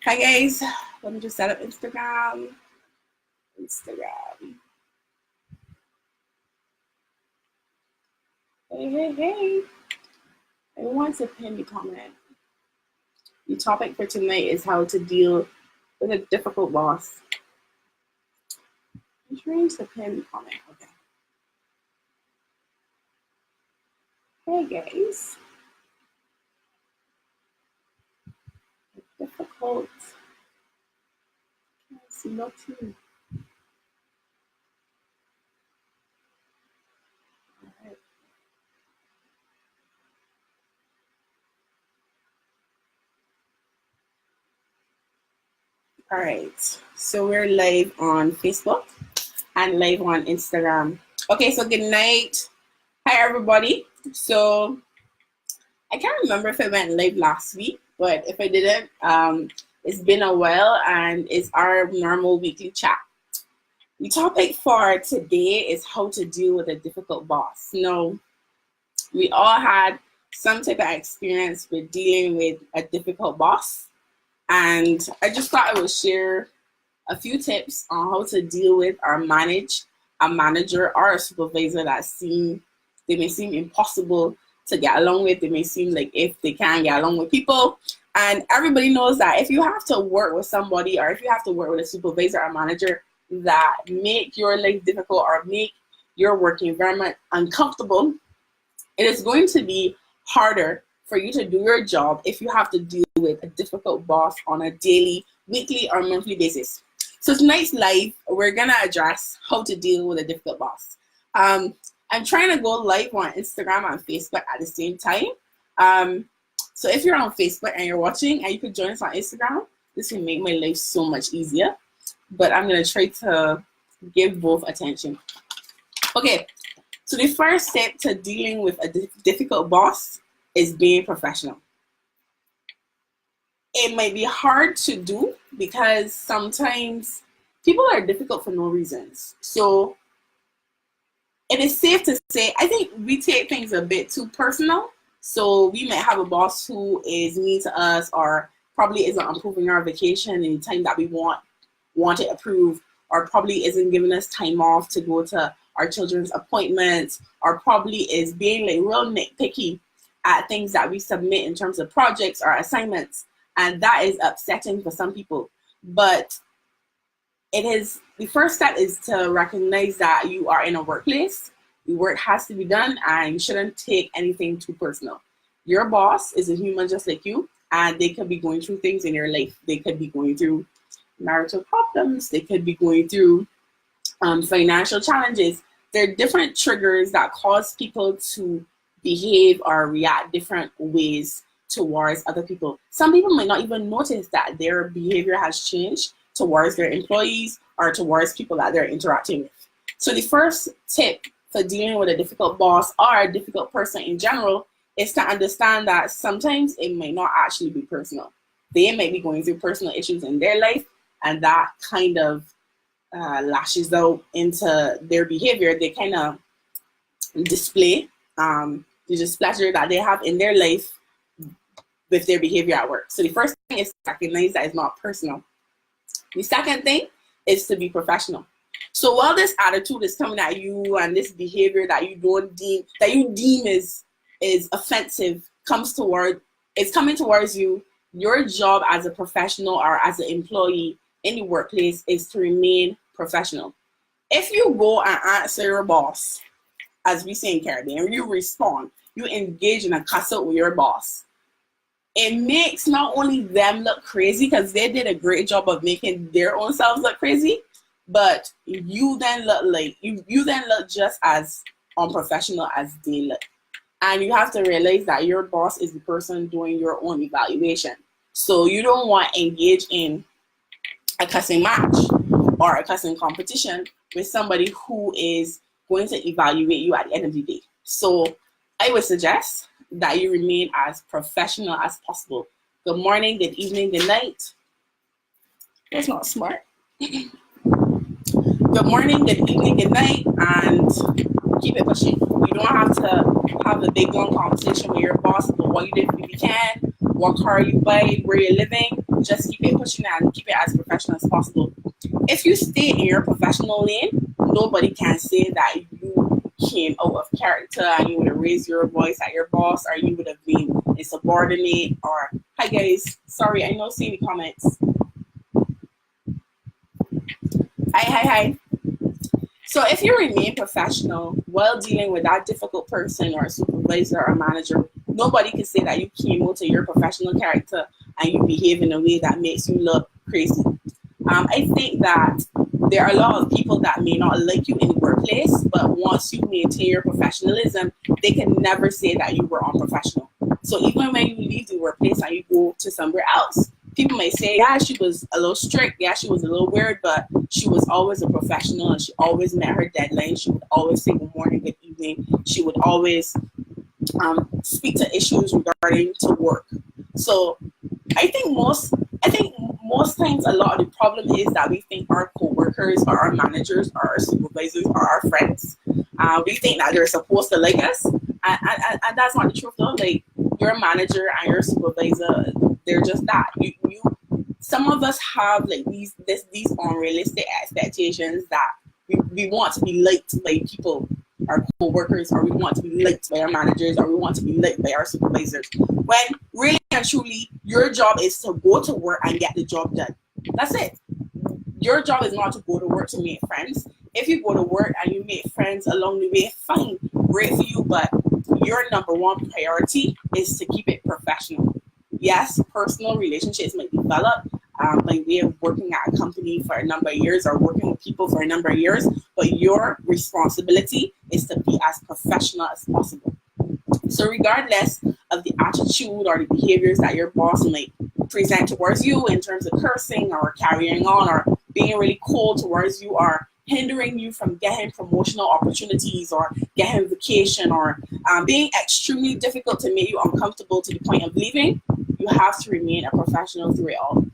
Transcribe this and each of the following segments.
Hi guys, let me just set up Instagram. Hey. Everyone to pin the comment. The topic for tonight is how to deal with a difficult boss. I'm trying to pin the comment. Okay. Hey guys. Difficult. Can't see nothing. All right. So we're live on Facebook and live on Instagram. Okay, so good night. Hi everybody. So I can't remember if I went live last week, but if I didn't, it's been a while and it's our normal weekly chat. The topic for today is how to deal with a difficult boss. Now, we all had some type of experience with dealing with a difficult boss, and I just thought I would share a few tips on how to deal with or manage a manager or a supervisor that may seem impossible to get along with. They may seem like if they can't get along with people. And everybody knows that if you have to work with somebody or if you have to work with a supervisor or manager that make your life difficult or make your work environment uncomfortable, it is going to be harder for you to do your job if you have to deal with a difficult boss on a daily, weekly, or monthly basis. So tonight's live, we're gonna address how to deal with a difficult boss. I'm trying to go live on Instagram and Facebook at the same time. So if you're on Facebook and you're watching and you could join us on Instagram, this will make my life so much easier. But I'm gonna try to give both attention. Okay, so the first step to dealing with a difficult boss is being professional. It might be hard to do because sometimes people are difficult for no reasons. So it is safe to say, I think we take things a bit too personal. So we might have a boss who is mean to us or probably isn't approving our vacation in the time that we want it approved, or probably isn't giving us time off to go to our children's appointments, or probably is being like real nitpicky at things that we submit in terms of projects or assignments. And that is upsetting for some people. But the first step is to recognize that you are in a workplace. The work has to be done and you shouldn't take anything too personal. Your boss is a human just like you, and they could be going through things in your life. They could be going through marital problems. They could be going through financial challenges. There are different triggers that cause people to behave or react different ways towards other people. Some people might not even notice that their behavior has changed towards their employees or towards people that they're interacting with. So the first tip for dealing with a difficult boss or a difficult person in general is to understand that sometimes it might not actually be personal. They might be going through personal issues in their life, and that kind of lashes out into their behavior. They kind of display the displeasure that they have in their life with their behavior at work. So the first thing is to recognize that it's not personal. The second thing is to be professional. So while this attitude is coming at you and this behavior that you deem is offensive it's coming towards you, your job as a professional or as an employee in the workplace is to remain professional. If you go and answer your boss, as we say in Caribbean, you respond, you engage in a cuss out with your boss, it makes not only them look crazy because they did a great job of making their own selves look crazy, but you then look just as unprofessional as they look. And you have to realize that your boss is the person doing your own evaluation. So you don't want to engage in a cussing match or a cussing competition with somebody who is going to evaluate you at the end of the day. So I would suggest that you remain as professional as possible. Good morning, good evening, good night. That's not smart. Good morning, good evening, good night, and keep it pushing. You don't have to have a big long conversation with your boss about what you did for the weekend, what car you buy, where you're living. just keep it pushing and keep it as professional as possible. If you stay in your professional lane, nobody can say that you came out of character and you would have raised your voice at your boss, or you would have been insubordinate, or hi guys, sorry, I know see the comments. Hi. So if you remain professional while dealing with that difficult person or a supervisor or a manager, nobody can say that you came out of your professional character and you behave in a way that makes you look crazy. I think that there are a lot of people that may not like you in the workplace, but once you maintain your professionalism, they can never say that you were unprofessional. So even when you leave the workplace and you go to somewhere else, people may say, yeah, she was a little strict, yeah, she was a little weird, but she was always a professional and she always met her deadline. She would always say good morning, good evening. She would always speak to issues regarding to work. So I think most times a lot of the problem is that we think our co-workers or our managers or our supervisors are our friends. We think that they're supposed to like us, and that's not the truth though. Like, your manager and your supervisor, they're just that. Some of us have like these unrealistic expectations that we want to be liked by people, our co-workers, or we want to be liked by our managers, or we want to be liked by our supervisors. When really and truly, your job is to go to work and get the job done. That's it. Your job is not to go to work to make friends. If you go to work and you make friends along the way, fine, great for you, but your number one priority is to keep it professional. Yes, personal relationships might develop by way of working at a company for a number of years or working with people for a number of years, but your responsibility is to be as professional as possible. So regardless of the attitude or the behaviors that your boss might present towards you in terms of cursing or carrying on or being really cold towards you or hindering you from getting promotional opportunities or getting vacation or being extremely difficult to make you uncomfortable to the point of leaving, you have to remain a professional through it all.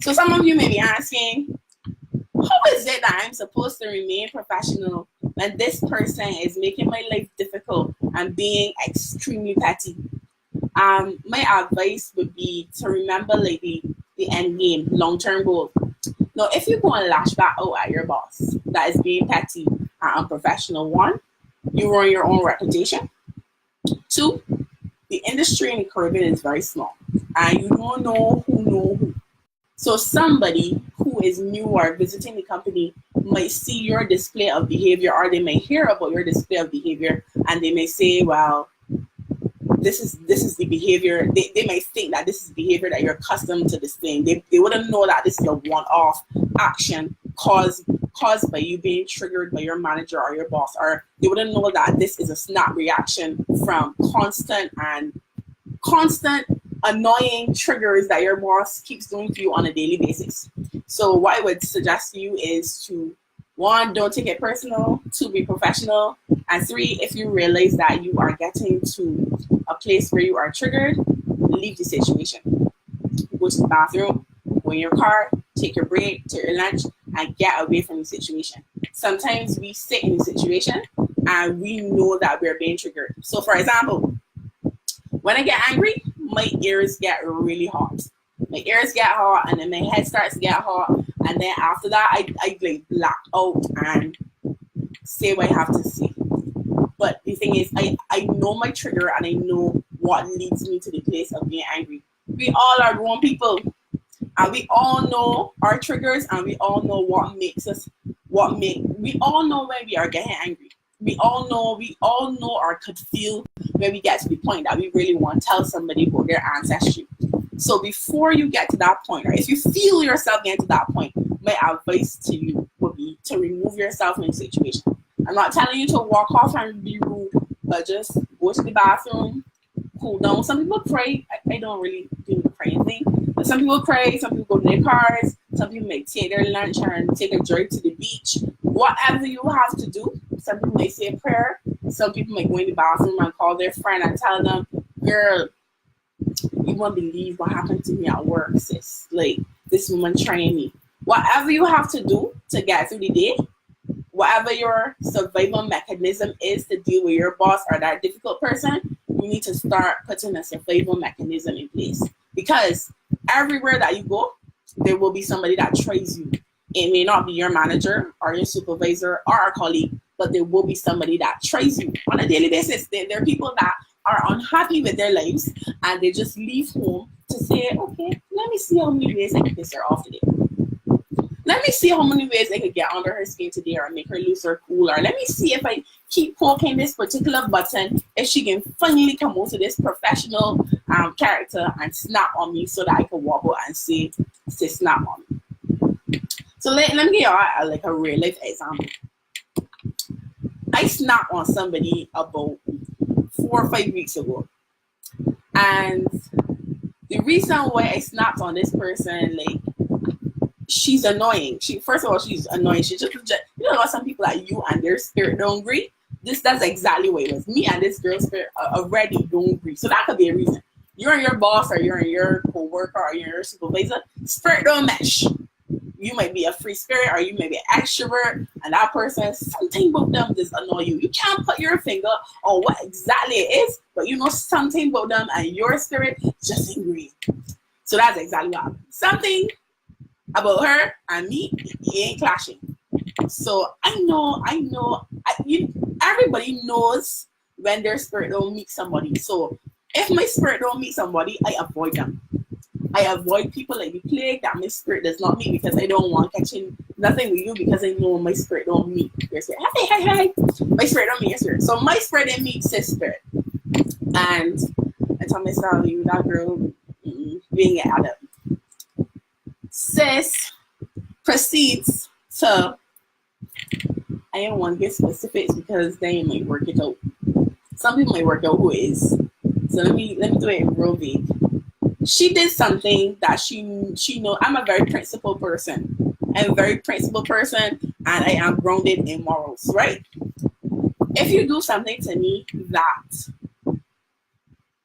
So some of you may be asking, how is it that I'm supposed to remain professional when this person is making my life difficult and being extremely petty? My advice would be to remember like the end game, long-term goal. Now, if you go and lash back out at your boss that is being petty and unprofessional, one, you ruin your own reputation. Two, the industry in the Caribbean is very small and you don't know who. So somebody who is new or visiting the company might see your display of behavior, or they may hear about your display of behavior and they may say, well, this is the behavior. They may think that this is behavior that you're accustomed to displaying. They wouldn't know that this is a one-off action caused by you being triggered by your manager or your boss, or they wouldn't know that this is a snap reaction from constant annoying triggers that your boss keeps doing to you on a daily basis. So what I would suggest to you is to, one, don't take it personal. Two, be professional. And three, if you realize that you are getting to a place where you are triggered, leave the situation. Go to the bathroom, go in your car, take your break, take your lunch, and get away from the situation. Sometimes we sit in the situation and we know that we're being triggered. So for example, when I get angry, my ears get really hot. My ears get hot and then my head starts to get hot. And then after that, I like black out and say what I have to say. But the thing is, I know my trigger and I know what leads me to the place of being angry. We all are grown people. And we all know our triggers and we all know what makes us, we all know when we are getting angry. We all know or could feel when we get to the point that we really want to tell somebody about their ancestry. So before you get to that point, or if you feel yourself getting to that point, my advice to you would be to remove yourself from the situation. I'm not telling you to walk off and be rude, but just go to the bathroom, cool down. Some people pray. I don't really do the praying thing, but some people pray, some people go to their cars, some people may take their lunch and take a drive to the beach. Whatever you have to do. Some people may say a prayer. Some people may go in the bathroom and call their friend and tell them, girl, you won't believe what happened to me at work, sis. Like, this woman trained me. Whatever you have to do to get through the day, whatever your survival mechanism is to deal with your boss or that difficult person, you need to start putting a survival mechanism in place. Because everywhere that you go, there will be somebody that tries you. It may not be your manager or your supervisor or a colleague, but there will be somebody that tries you on a daily basis. There are people that are unhappy with their lives and they just leave home to say, okay, let me see how many ways I can piss her off today. Let me see how many ways I could get under her skin today or make her lose her cool. Or let me see if I keep poking this particular button, if she can finally come out to this professional character and snap on me so that I can wobble and say snap on me. So let me give you like a real life example. I snapped on somebody about 4 or 5 weeks ago. And the reason why I snapped on this person, like, she's annoying. First of all, she's annoying. She just you know, some people like you and their spirit don't agree. That's exactly what it was. Me and this girl's spirit already don't agree. So that could be a reason. You're and your boss, or you're and your co-worker, or you're your supervisor, spirit don't mesh. You might be a free spirit, or you may be an extrovert, and that person, something about them just annoy you. You can't put your finger on what exactly it is, but you know something about them and your spirit just agree. So that's exactly what happened. Something about her and me, it ain't clashing. So I know, everybody knows when their spirit don't meet somebody. So if my spirit don't meet somebody, I avoid them. I avoid people like the plague that my spirit does not meet, because I don't want catching nothing with you, because I know my spirit don't meet your spirit. Hey. My spirit don't meet your spirit. So my spirit didn't meet sis spirit. And I told myself, you that girl, being an adult. Sis proceeds to, I don't want to get specifics because they might work it out. Some people might work out who it is. So let me do it real vague. She did something that she know. I'm a very principled person. I'm a very principled person, and I am grounded in morals, right? If you do something to me that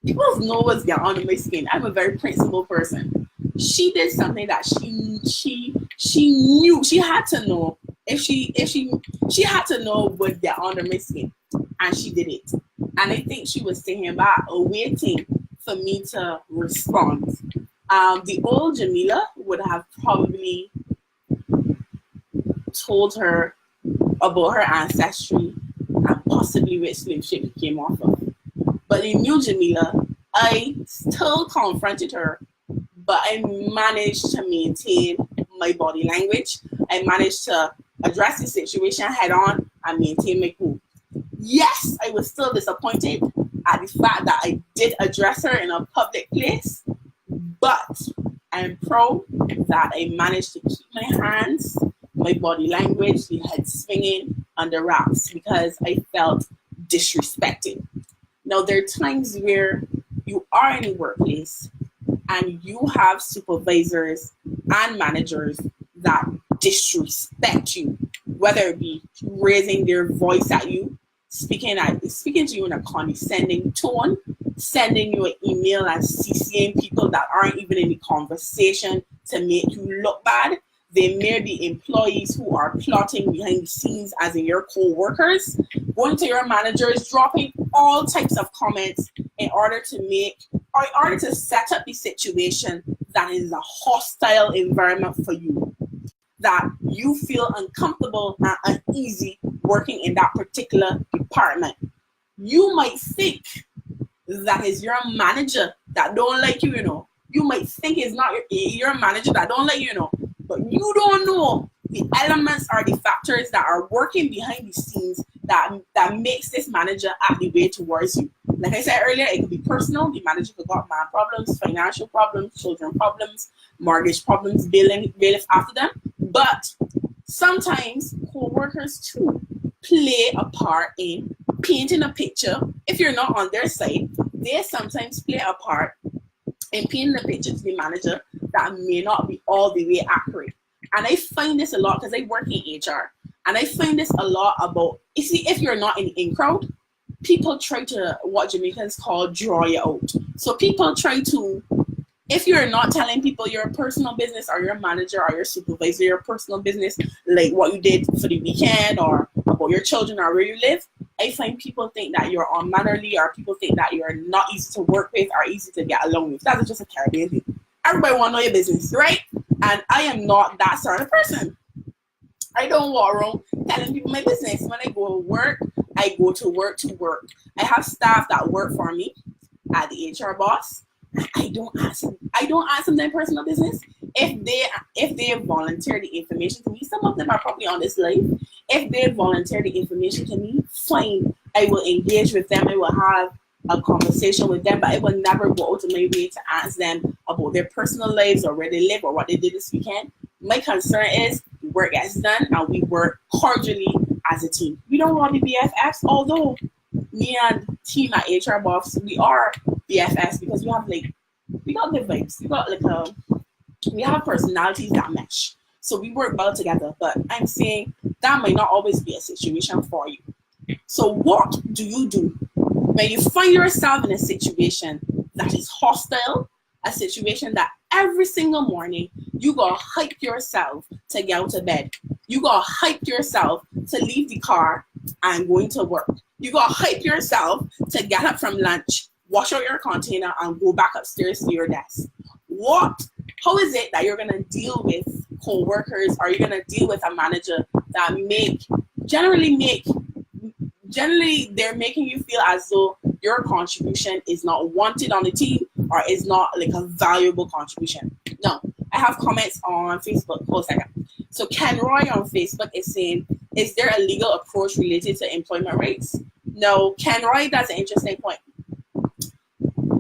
people know what's going on in my skin, I'm a very principled person. She did something that she knew she had to know. If she had to know what get under my skin, and she did it. And I think she was sitting back waiting for me to respond. The old Jamila would have probably told her about her ancestry and possibly which slave ship it came off of. But the new Jamila, I still confronted her, but I managed to maintain my body language. I managed to address the situation head on and maintain my cool. Yes, I was still disappointed at the fact that I did address her in a public place, but I'm proud that I managed to keep my hands, my body language, the head swinging under wraps, because I felt disrespected. Now, there are times where you are in a workplace and you have supervisors and managers that disrespect you, whether it be raising their voice at you, speaking to you in a condescending tone, sending you an email and CCing people that aren't even in the conversation to make you look bad. They may be employees who are plotting behind the scenes, as in your co-workers, going to your managers, dropping all types of comments in order to set up the situation that is a hostile environment for you, that you feel uncomfortable and uneasy working in that particular department. You might think that is your manager that don't like you, You might think it's not your manager that don't like you, But you don't know the elements or the factors that are working behind the scenes that makes this manager act the way towards you. Like I said earlier, it could be personal. The manager could got man problems, financial problems, children problems, mortgage problems, bailiff after them. But sometimes co-workers too play a part in painting a picture. If you're not on their side, they sometimes play a part in painting a picture to the manager that may not be all the way accurate. And I find this a lot because I work in HR. And I find this a lot about, you see, if you're not in the in crowd, people try to, what Jamaicans call, draw you out. So people try to, if you're not telling people your personal business or your manager or your supervisor, your personal business, like what you did for the weekend or about your children or where you live, I find people think that you're unmannerly, or people think that you're not easy to work with or easy to get along with. That's just a Caribbean thing. Everybody want to know your business, right? And I am not that sort of person. I don't walk around telling people my business. When I go to work, I go to work to work. I have staff that work for me at the HR boss. I don't ask them their personal business. If they volunteer the information to me, some of them are probably on this live. If they volunteer the information to me, fine. I will engage with them. I will have a conversation with them, but I will never go out of my way to ask them about their personal lives or where they live or what they did this weekend. My concern is the work gets done and we work cordially as a team. We don't want to be BFFs, although me and team at HR Boss, we are BFFs because we got good vibes. We have personalities that mesh. So we work well together, but I'm saying that might not always be a situation for you. So what do you do when you find yourself in a situation that is hostile, a situation that every single morning you gotta hype yourself to get out of bed? You gotta hype yourself to leave the car and going to work. You gotta hype yourself to get up from lunch, wash out your container, and go back upstairs to your desk. How is it that you're gonna deal with co-workers? Are you gonna deal with a manager that generally they're making you feel as though your contribution is not wanted on the team or is not like a valuable contribution? No, I have comments on Facebook. Hold a second. So Ken Roy on Facebook is saying, is there a legal approach related to employment rights? No, Ken Roy, that's an interesting point.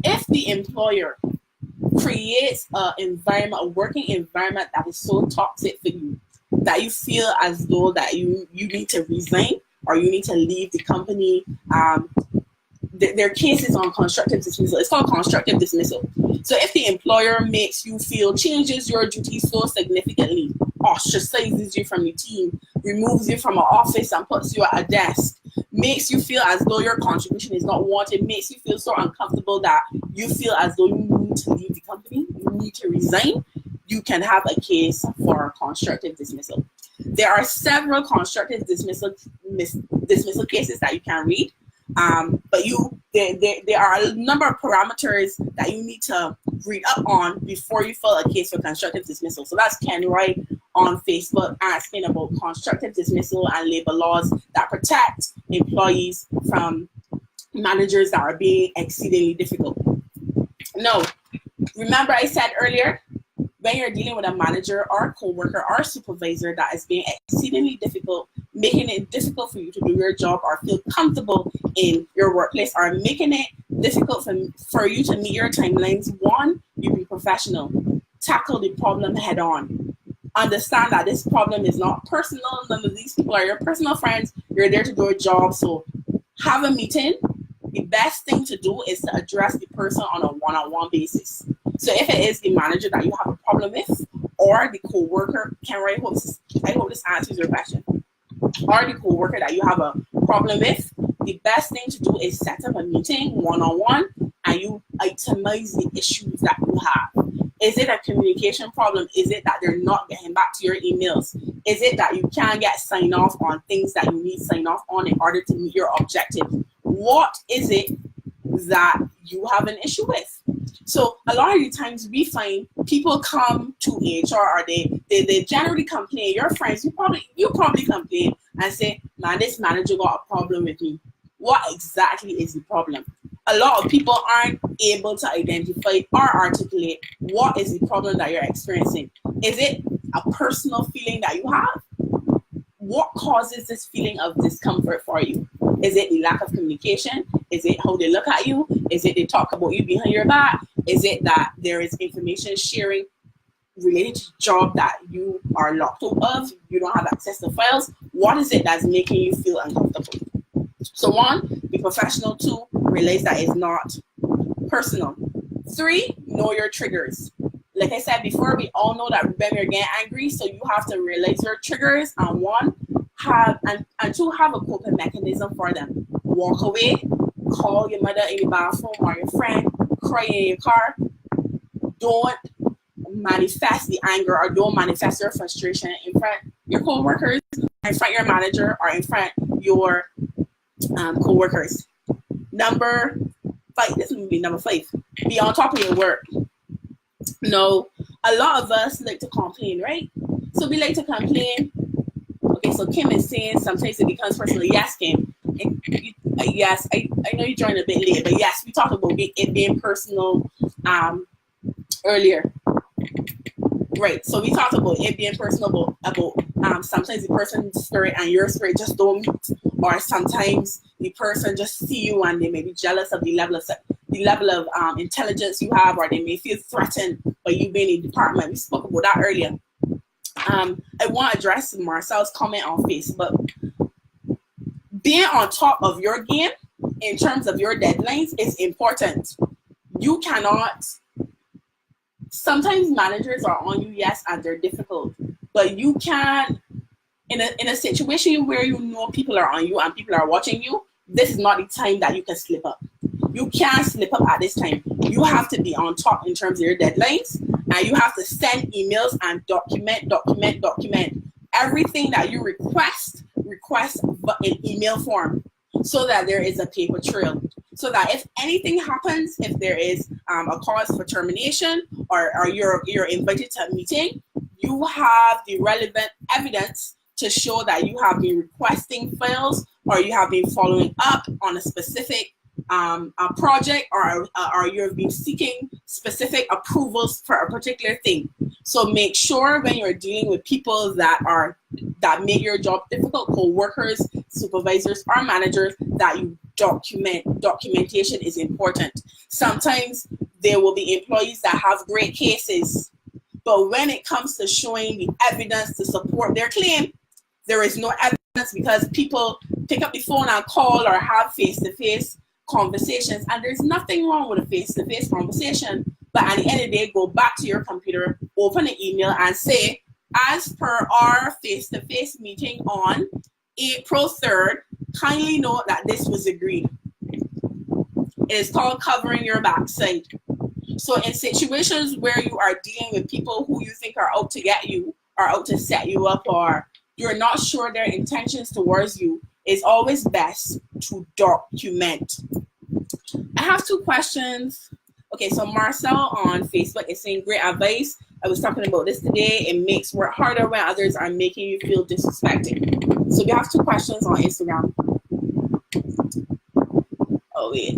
If the employer creates a working environment that is so toxic for you that you feel as though that you need to resign or you need to leave the company, there are cases on constructive dismissal. It's called constructive dismissal. So if the employer makes you feel, changes your duties so significantly, ostracizes you from your team, removes you from an office and puts you at a desk, makes you feel as though your contribution is not wanted, makes you feel so uncomfortable that you feel as though you need to leave the company, you need to resign, you can have a case for constructive dismissal. There are several constructive dismissal cases that you can read. But there are a number of parameters that you need to read up on before you file a case for constructive dismissal. So that's Ken Roy on Facebook asking about constructive dismissal and labor laws that protect employees from managers that are being exceedingly difficult. No, remember I said earlier, when you're dealing with a manager or co-worker or supervisor that is being exceedingly difficult, making it difficult for you to do your job or feel comfortable in your workplace, or making it difficult for you to meet your timelines, one, you be professional. Tackle the problem head on. Understand that this problem is not personal. None of these people are your personal friends. You're there to do a job. So have a meeting. The best thing to do is to address the person on a one-on-one basis. So if it is the manager that you have a problem with, or the co-worker, I hope this answers your question, or the co-worker that you have a problem with, the best thing to do is set up a meeting one-on-one and you itemize the issues that you have. Is it a communication problem? Is it that they're not getting back to your emails? Is it that you can't get sign off on things that you need sign off on in order to meet your objective? What is it that you have an issue with? So a lot of the times we find people come to HR or they generally complain. Your friends, you probably complain and say, man, this manager got a problem with me. What exactly is the problem? A lot of people aren't able to identify or articulate what is the problem that you're experiencing. Is it a personal feeling that you have? What causes this feeling of discomfort for you? Is it the lack of communication? Is it how they look at you? Is it they talk about you behind your back? Is it that there is information sharing related to job that you are locked out of? You don't have access to files? What is it that's making you feel uncomfortable? So one, be professional. Two, realize that it's not personal. Three, know your triggers. Like I said before, we all know that when we're getting angry, so you have to realize your triggers, and two, have a coping mechanism for them. Walk away, call your mother in the bathroom or your friend, cry in your car. Don't manifest the anger or don't manifest your frustration in front of your co-workers, in front of your manager, or in front of your co-workers. Number 5, this will be number 5. Be on top of your work. Now, a lot of us like to complain, right? So we like to complain. Okay, so Kim is saying sometimes it becomes personal. Yes, Kim. Yes, I know you joined a bit late, but yes, we talked about it being personal earlier. Right, so we talked about it being personal, about sometimes the person's spirit and your spirit just don't meet, or sometimes the person just see you and they may be jealous of the level of intelligence you have, or they may feel threatened by you being in the department. We spoke about that earlier. I want to address Marcel's comment on Facebook. Being on top of your game in terms of your deadlines is important. You cannot. Sometimes managers are on you, yes, and they're difficult, but you can, in a situation where you know people are on you and people are watching you, this is not the time that you can slip up. You can't slip up at this time. You have to be on top in terms of your deadlines, and you have to send emails and document everything that you request in email form, so that there is a paper trail. So that if anything happens, if there is a cause for termination, or you're invited to a meeting, you have the relevant evidence to show that you have been requesting files, or you have been following up on a specific a project, or you've been seeking specific approvals for a particular thing. So make sure when you're dealing with people that make your job difficult, co-workers, supervisors, or managers, that you document. Documentation is important. Sometimes there will be employees that have great cases, but when it comes to showing the evidence to support their claim, there is no evidence, because people pick up the phone and call or have face-to-face conversations, and there's nothing wrong with a face-to-face conversation. But at the end of the day, go back to your computer, open an email, and say, as per our face-to-face meeting on April 3rd, kindly note that this was agreed. It is called covering your backside. So in situations where you are dealing with people who you think are out to get you, or out to set you up, or you're not sure their intentions towards you, it's always best to document. I have 2 questions. Okay, so Marcel on Facebook is saying, great advice. I was talking about this today. It makes work harder when others are making you feel disrespected. So we have 2 questions on Instagram. Oh, wait.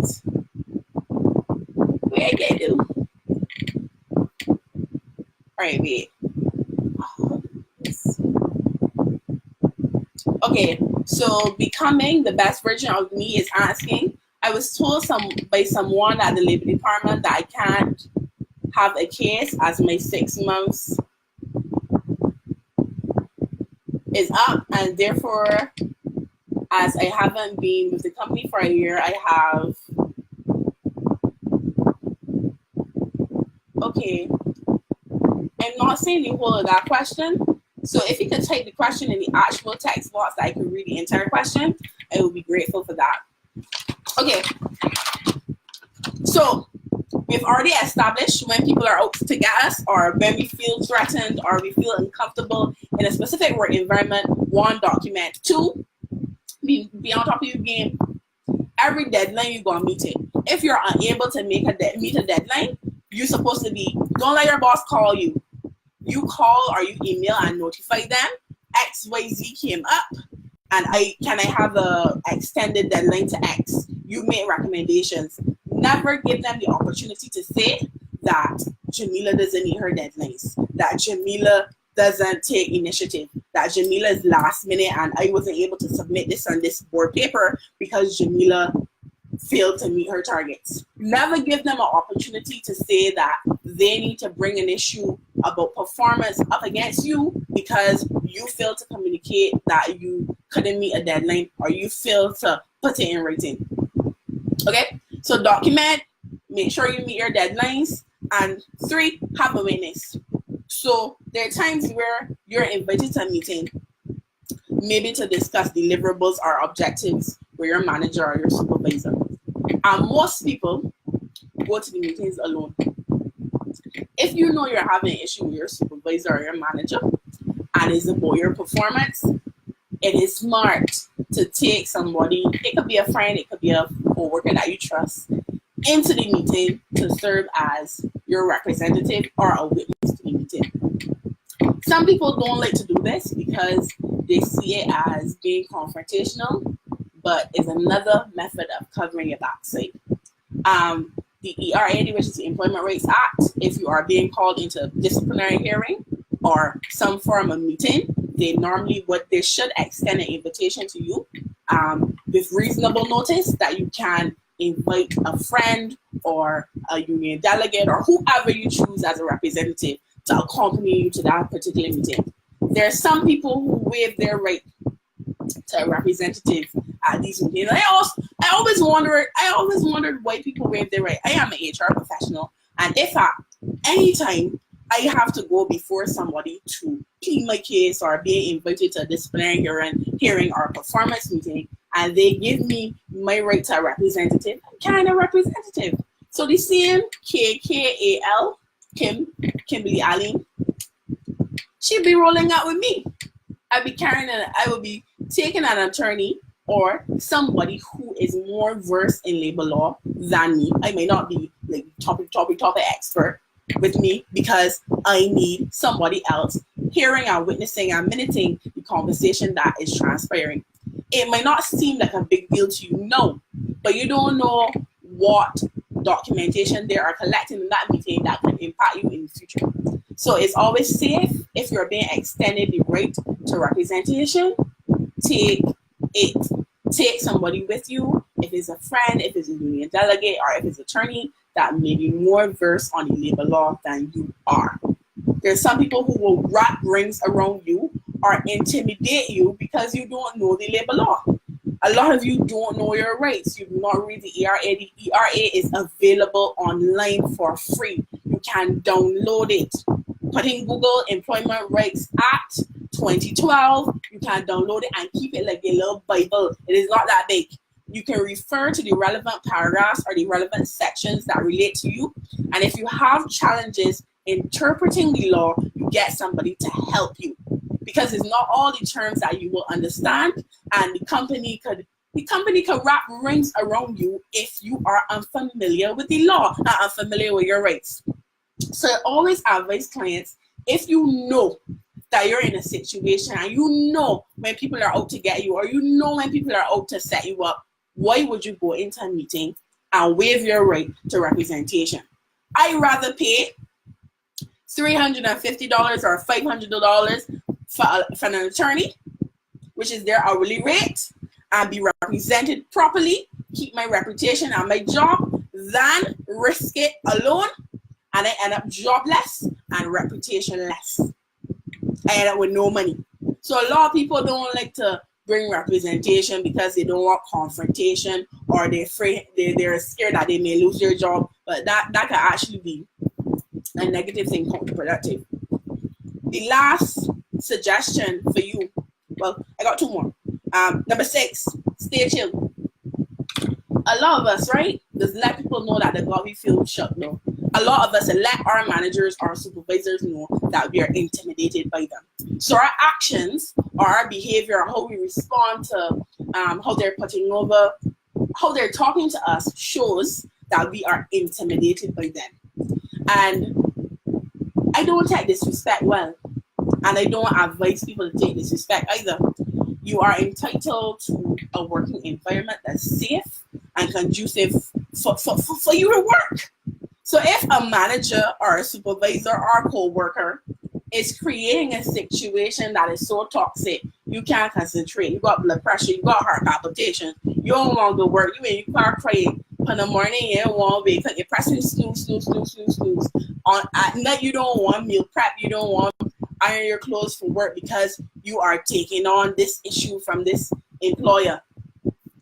Wait, I can't do. All right, wait. Okay, so becoming the best version of me is asking, I was told by someone at the Labor Department that I can't have a case as my 6 months is up, and therefore, as I haven't been with the company for a year, I have... Okay, I'm not saying the whole of that question. So if you could type the question in the actual text box that I can read the entire question, I would be grateful for that. Okay, so we've already established when people are out to get us, or when we feel threatened, or we feel uncomfortable in a specific work environment. 1, document. 2, be on top of your game. Every deadline you go and meet it. If you're unable to meet a deadline, you're supposed to be, don't let your boss call you. You call or you email and notify them, XYZ came up, and can I have a extended deadline to X? You make recommendations. Never give them the opportunity to say that Jamila doesn't meet her deadlines, that Jamila doesn't take initiative, that Jamila is last minute and I wasn't able to submit this on this board paper because Jamila failed to meet her targets. Never give them an opportunity to say that they need to bring an issue about performance up against you because you failed to communicate that you couldn't meet a deadline, or you failed to put it in writing. Okay, so document, make sure you meet your deadlines, and 3, have a witness. So there are times where you're invited to a meeting, maybe to discuss deliverables or objectives with your manager or your supervisor. And most people go to the meetings alone. If you know you're having an issue with your supervisor or your manager and it's about your performance, it is smart to take somebody, it could be a friend, it could be a co-worker that you trust, into the meeting to serve as your representative or a witness to the meeting. Some people don't like to do this because they see it as being confrontational, but is another method of covering your backside. The ERAD, which is the Employment Rights Act, if you are being called into a disciplinary hearing or some form of meeting, they should extend an invitation to you with reasonable notice that you can invite a friend or a union delegate or whoever you choose as a representative to accompany you to that particular meeting. There are some people who waive their right to a representative at these meetings. I always wondered why people waive their right. I am an HR professional, and if at any time I have to go before somebody to plead my case or being invited to a disciplinary hearing or a performance meeting, and they give me my right to a representative, I'm carrying a representative. So the same KKAL, Kimberly Allen, she'd be rolling out with me. I will be taking an attorney or somebody who is more versed in labor law than me. I may not be like topic expert with me because I need somebody else hearing and witnessing and minuting the conversation that is transpiring. It might not seem like a big deal to you, no, but you don't know what documentation they are collecting in that meeting that can impact you in the future. So it's always safe if you're being extended the right to representation, take somebody with you. If it's a friend, if it's a union delegate, or if it's an attorney that may be more versed on the labor law than you are. There's some people who will wrap rings around you or intimidate you because you don't know the labor law. A lot of you don't know your rights. You do not read the ERA. The ERA is available online for free. You can download it. Put in Google Employment Rights Act 2012. You can download it and keep it like a little Bible. It is not that big. You can refer to the relevant paragraphs or the relevant sections that relate to you. And if you have challenges interpreting the law, you get somebody to help you. Because it's not all the terms that you will understand, and the company could wrap rings around you if you are unfamiliar with the law and unfamiliar with your rights. So I always advise clients, if you know that you're in a situation and you know when people are out to get you or you know when people are out to set you up, why would you go into a meeting and waive your right to representation? I'd rather pay $350 or $500 for an attorney, which is their hourly rate, and be represented properly, keep my reputation and my job, than risk it alone and I end up jobless and reputation-less. I end up with no money. So a lot of people don't like to bring representation because they don't want confrontation, or they're scared that they may lose their job, but that can actually be a negative thing, counterproductive. The last suggestion for you, well, I got two more. Number 6, stay chill. A lot of us, right, just let people know that the God we feel shut though. A lot of us let our managers, our supervisors know that we are intimidated by them. So our actions, or our behavior, how we respond to how they're putting over, how they're talking to us, shows that we are intimidated by them. And I don't take disrespect well, and I don't advise people to take disrespect either. You are entitled to a working environment that's safe and conducive for you to work. So if a manager or a supervisor or a co-worker is creating a situation that is so toxic, you can't concentrate, you got blood pressure, you got heart palpitation, you don't want to work, you can't cry in the morning, you don't want to wake up, you're pressing snooze. At night, you don't want meal prep, you don't want iron your clothes for work because you are taking on this issue from this employer.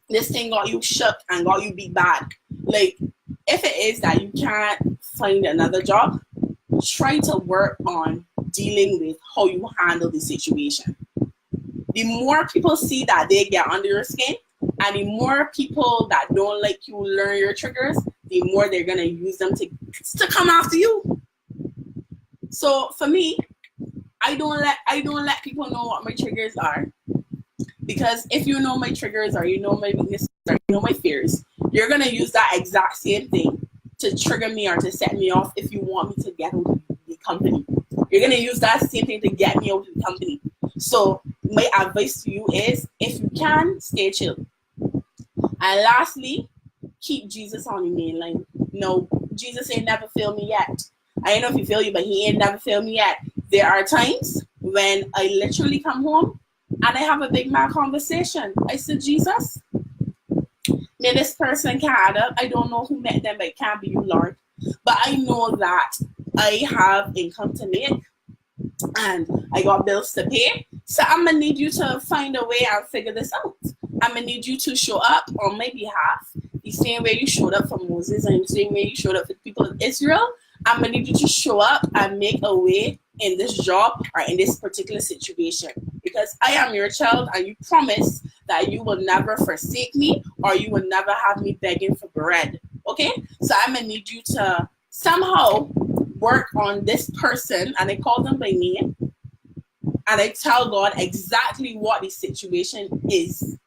This thing got you shook and got you beat bad. Like, if it is that you can't find another job, try to work on dealing with how you handle the situation. The more people see that they get under your skin, and the more people that don't like you learn your triggers, the more they're gonna use them to come after you. So for me, I don't let people know what my triggers are, because if you know my triggers or you know my weaknesses or you know my fears, you're gonna use that exact same thing to trigger me or to set me off if you want me to get out of the company. You're going to use that same thing to get me out of the company. So my advice to you is, if you can, stay chill. And lastly, keep Jesus on the main line. No, Jesus ain't never failed me yet. I don't know if he failed you, but he ain't never failed me yet. There are times when I literally come home and I have a big mad conversation. I said, Jesus, may this person can't add up. I don't know who met them, but it can't be you, Lord. But I know that I have income to make and I got bills to pay. So I'm going to need you to find a way and figure this out. I'm going to need you to show up on my behalf the same way you showed up for Moses and the same way you showed up for the people of Israel. I'm going to need you to show up and make a way in this job or in this particular situation, because I am your child and you promise that you will never forsake me or you will never have me begging for bread. Okay? So I'm going to need you to somehow work on this person, and I call them by name, and I tell God exactly what the situation is,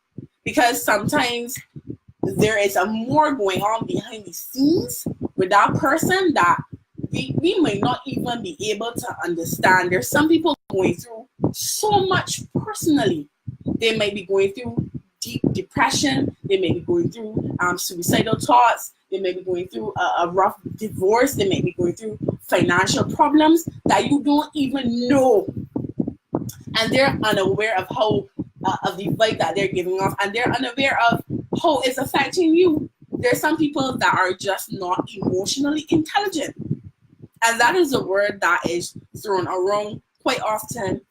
because sometimes there is a more going on behind the scenes with that person that we might not even be able to understand. There's some people going through so much personally. They might be going through deep depression. They may be going through suicidal thoughts. They may be going through a rough divorce. They may be going through financial problems that you don't even know. And they're unaware of how, of the vibe that they're giving off. And they're unaware of how it's affecting you. There's some people that are just not emotionally intelligent. And that is a word that is thrown around quite often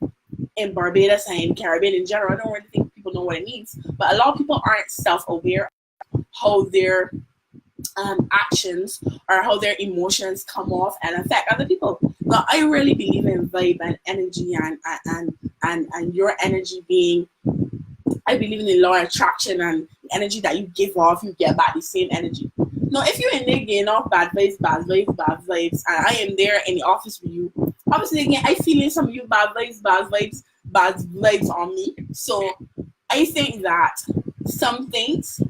in Barbados and in Caribbean in general. I don't really think people know what it means. But a lot of people aren't self-aware of how their actions or how their emotions come off and affect other people. But I really believe in vibe and energy and your energy being, I believe in the law of attraction, and the energy that you give off, you get back the same energy. Now, if you're in there getting off bad vibes, and I am there in the office with you, obviously, again, I feel in some of you bad vibes on me. So I think that some things,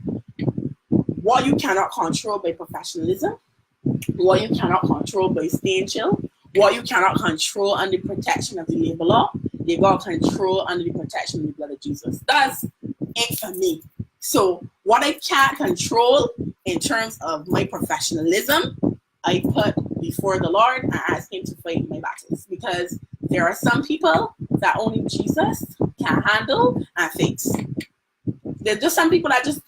what you cannot control by professionalism, what you cannot control by staying chill, what you cannot control under the protection of the labor law, you got control under the protection of the blood of Jesus. That's it for me. So what I can't control in terms of my professionalism, I put before the Lord and ask him to fight my battles, because there are some people that only Jesus can handle and fix. There's just some people that just,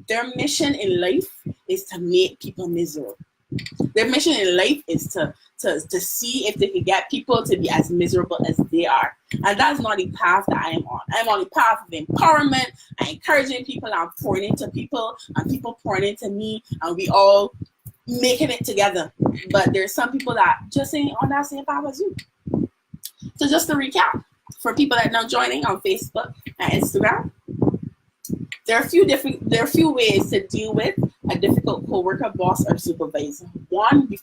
their mission in life is to make people miserable. Their mission in life is to see if they can get people to be as miserable as they are. And that's not the path that I am on. I'm on the path of empowerment and encouraging people. I'm pouring into people and people pouring into me, and we all making it together. But there's some people that just ain't on that same path as you. So just to recap, for people that are now joining on Facebook and Instagram, there are a few ways to deal with a difficult coworker, boss, or supervisor. One, be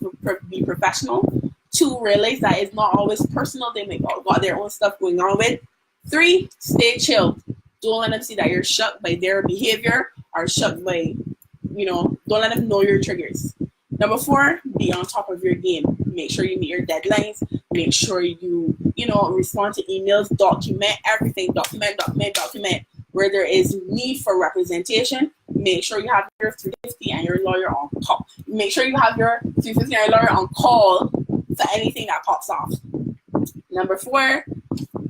professional. Two, realize that it's not always personal. They may got their own stuff going on with. Three, stay chill. Don't let them see that you're shocked by their behavior or shocked by, don't let them know your triggers. Number 4, be on top of your game. Make sure you meet your deadlines. Make sure you, respond to emails. Document everything. Document. Where there is need for representation, make sure you have your 350 and your lawyer on call. Make sure you have your 350 and your lawyer on call for anything that pops off. Number 4,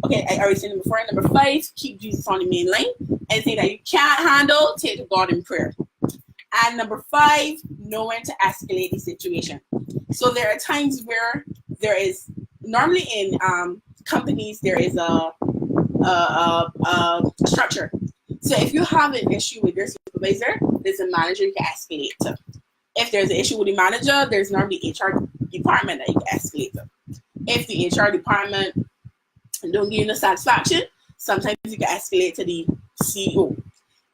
okay, I already said number 4. Number 5, keep Jesus on the main line. Anything that you can't handle, take to God in prayer. And number 5, know when to escalate the situation. So there are times where there is, normally in companies, there is a structure. So if you have an issue with your supervisor, there's a manager you can escalate to. If there's an issue with the manager, there's normally the HR department that you can escalate to. If the HR department don't give you the satisfaction, sometimes you can escalate to the CEO.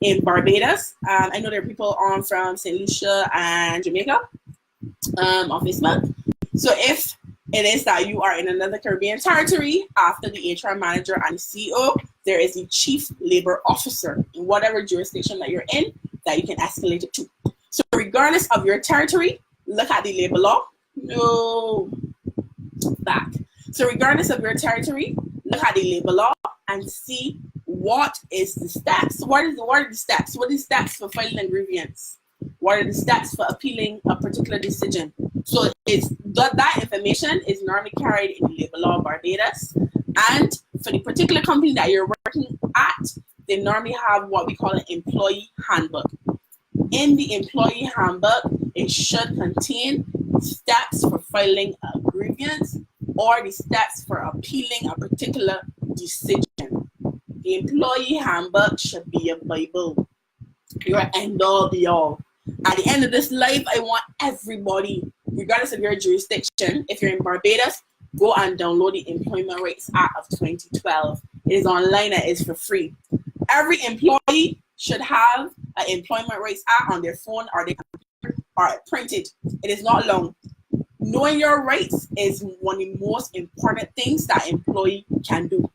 In Barbados, I know there are people on from St. Lucia and Jamaica on Facebook. So if it is that you are in another Caribbean territory, after the HR manager and the CEO, there is a chief labor officer in whatever jurisdiction that you're in that you can escalate it to. So regardless of your territory, look at the labor law. No. Back. So regardless of your territory, look at the labor law and see what is the steps. What are the steps? What are the steps for filing a grievance? What are the steps for appealing a particular decision? So it's that information is normally carried in the labor law of Barbados. And for the particular company that you're working at, they normally have what we call an employee handbook. In the employee handbook, it should contain steps for filing a grievance or the steps for appealing a particular decision. The employee handbook should be a Bible, your end all be all. At the end of this life, I want everybody, regardless of your jurisdiction, if you're in Barbados, go and download the Employment Rights Act of 2012. It is online and it's for free. Every employee should have an Employment Rights Act on their phone or their computer or printed. It is not long. Knowing your rights is one of the most important things that an employee can do.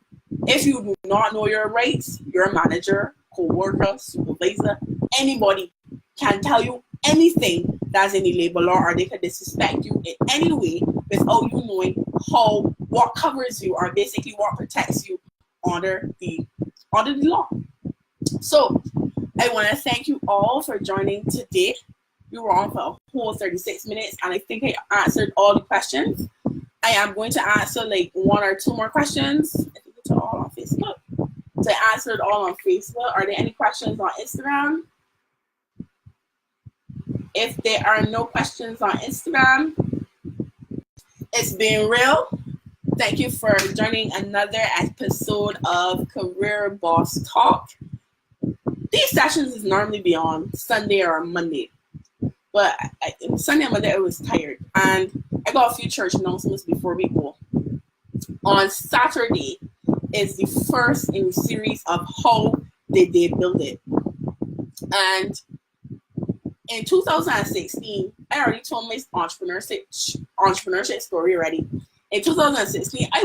If you do not know your rights, your manager, co-worker, supervisor, anybody can tell you anything that's in the labor law, or they can disrespect you in any way without you knowing what covers you or basically what protects you under the law. So I want to thank you all for joining today. We were on for a whole 36 minutes and I think I answered all the questions. I am going to answer like one or two more questions. I think it's all on Facebook. So I answered all on Facebook. Are there any questions on Instagram? If there are no questions on Instagram, it's been real. Thank you for joining another episode of Career Boss Talk. These sessions is normally be on Sunday or Monday. But Sunday and Monday, I was tired. And I got a few church announcements before we go. On Saturday is the first in the series of how did they build it. And in 2016, I already told my entrepreneurship story already. In 2016, I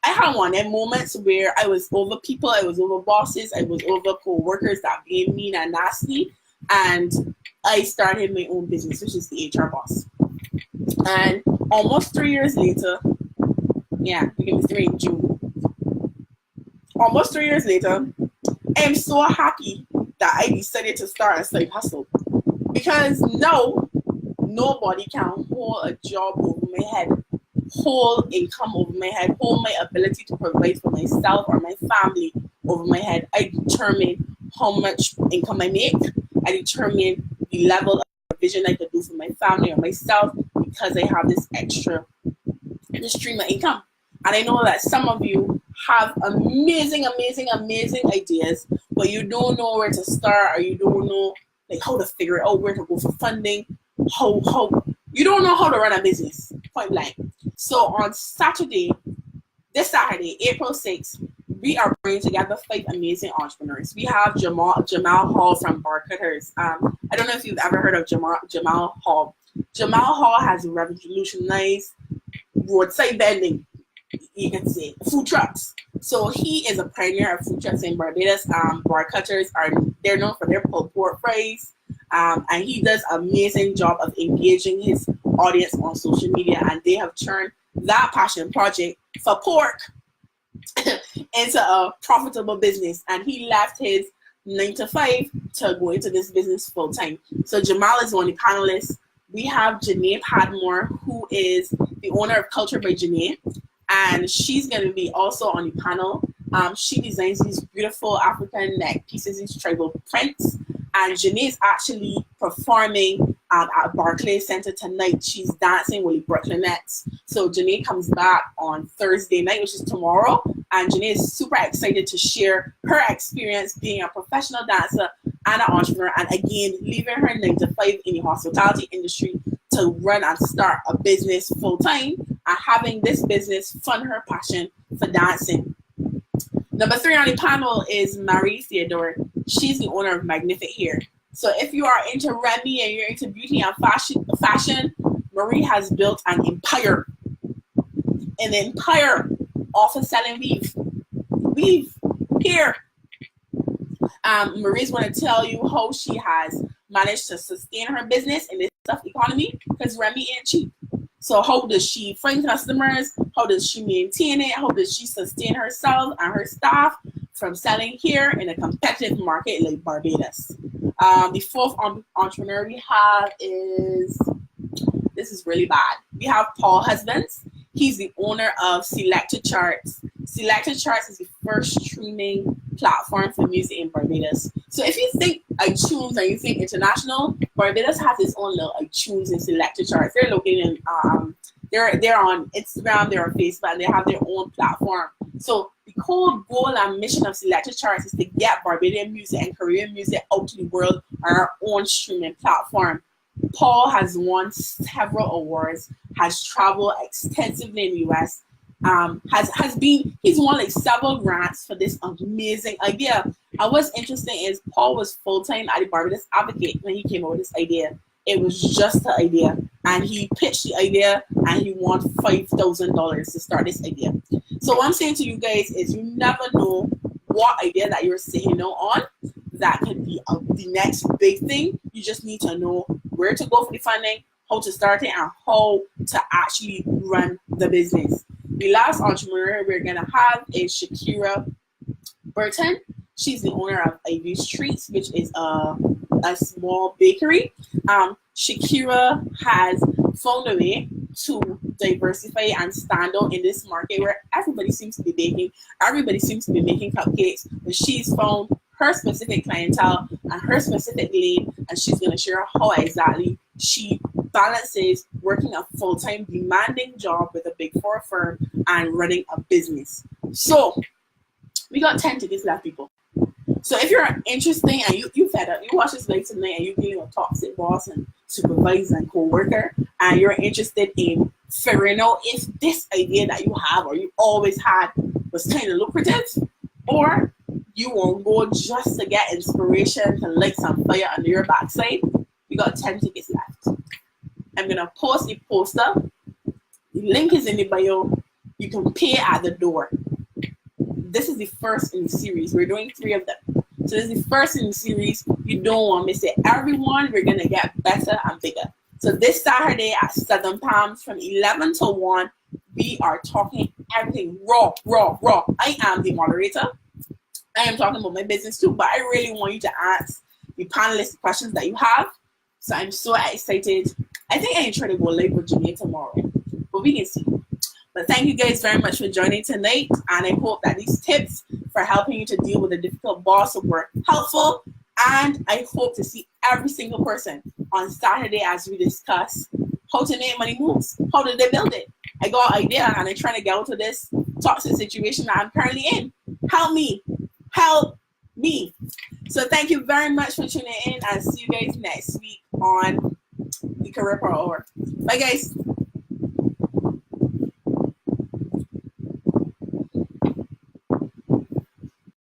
had one of them moments where I was over people, I was over bosses, I was over co-workers that being mean and nasty. And I started my own business, which is the HR Boss. And almost 3 years later, yeah, we can be in June. Almost 3 years later, I am so happy that I decided to start a side hustle. Because now, nobody can hold a job over my head, hold income over my head, hold my ability to provide for myself or my family over my head. I determine how much income I make. I determine the level of vision I could do for my family or myself because I have this stream of income. And I know that some of you have amazing ideas, but you don't know where to start or you don't know like how to figure out where to go for funding, how you don't know how to run a business, point blank. So on this Saturday, April 6th, we are bringing together 5 amazing entrepreneurs. We have Jamal Hall from Bar Cutters. I don't know if you've ever heard of Jamal Hall. Jamal Hall has revolutionized roadside vending, you can say, food trucks. So he is a pioneer of food trucks in Barbados. Bar Cutters they're known for their pulled pork fries. And he does an amazing job of engaging his audience on social media, and they have turned that passion project for pork into a profitable business. And he left his 9-to-5 to go into this business full time. So Jamal is one of the panelists. We have Janae Padmore, who is the owner of Culture by Janae, and she's going to be also on the panel. She designs these beautiful African neck pieces, these tribal prints. And Janae is actually performing at Barclays Center tonight. She's dancing with the Brooklynettes. So Janae comes back on Thursday night, which is tomorrow. And Janae is super excited to share her experience being a professional dancer and an entrepreneur. And again, leaving her 9-to-5 in the hospitality industry to run and start a business full time and having this business fund her passion for dancing. Number 3 on the panel is Marie Theodore. She's the owner of Magnific Hair. So if you are into Remy and you're into beauty and fashion, Marie has built an empire off of selling weave here. Marie's going to tell you how she has managed to sustain her business in this tough economy because Remy ain't cheap. So how does she find customers? How does she maintain it? How does she sustain herself and her staff from selling here in a competitive market like Barbados? The fourth entrepreneur we have is, this is really bad. We have Paul Husbands. He's the owner of Selected Charts. Selected Charts is the first streaming platform for music in Barbados. So if you think iTunes and you think international, Barbados has its own little iTunes and Selected Charts. They're located in, they're on Instagram, they're on Facebook, and they have their own platform. So the core goal and mission of Selected Charts is to get Barbadian music and Caribbean music out to the world on our own streaming platform. Paul has won several awards, has traveled extensively in the US, he's won like several grants for this amazing idea. And what's interesting is Paul was full-time at the Barbados Advocate when he came up with this idea. It was just the idea, and he pitched the idea and he won $5,000 to start this idea. So what I'm saying to you guys is you never know what idea that you're sitting on that could be the next big thing. You just need to know where to go for the funding, how to start it, and how to actually run the business. The last entrepreneur we're going to have is Shakira Burton. She's the owner of Ivy's Treats, which is a small bakery. Shakira has found a way to diversify and stand out in this market where everybody seems to be baking, everybody seems to be making cupcakes, but she's found her specific clientele and her specific lane, and she's going to share how exactly she balances working a full-time demanding job with a Big Four firm and running a business. So we got 10 tickets left, people. So if you're interested and you fed up, you watch this live tonight and you're dealing with toxic boss and supervisor and co-worker, and you're interested in figuring out if this idea that you have or you always had was kind of lucrative, or you won't go just to get inspiration to light some fire under your backside, we got 10 tickets left. I'm going to post the poster. The link is in the bio. You can pay at the door. This is the first in the series. We're doing 3 of them. So this is the first in the series. You don't want to miss it. Everyone, we're going to get better and bigger. So this Saturday at Southern Palms from 11 to 1, we are talking everything raw. I am the moderator. I am talking about my business too, but I really want you to ask the panelists questions that you have. So I'm so excited. I think I can try to go live with Virginia tomorrow, but we can see. But thank you guys very much for joining tonight, and I hope that these tips for helping you to deal with a difficult boss were helpful, and I hope to see every single person on Saturday as we discuss how to make money moves. How did they build it? I got an idea, and I'm trying to get out of this toxic situation that I'm currently in. Help me. So thank you very much for tuning in, and see you guys next week on the Career Power Hour. Bye guys.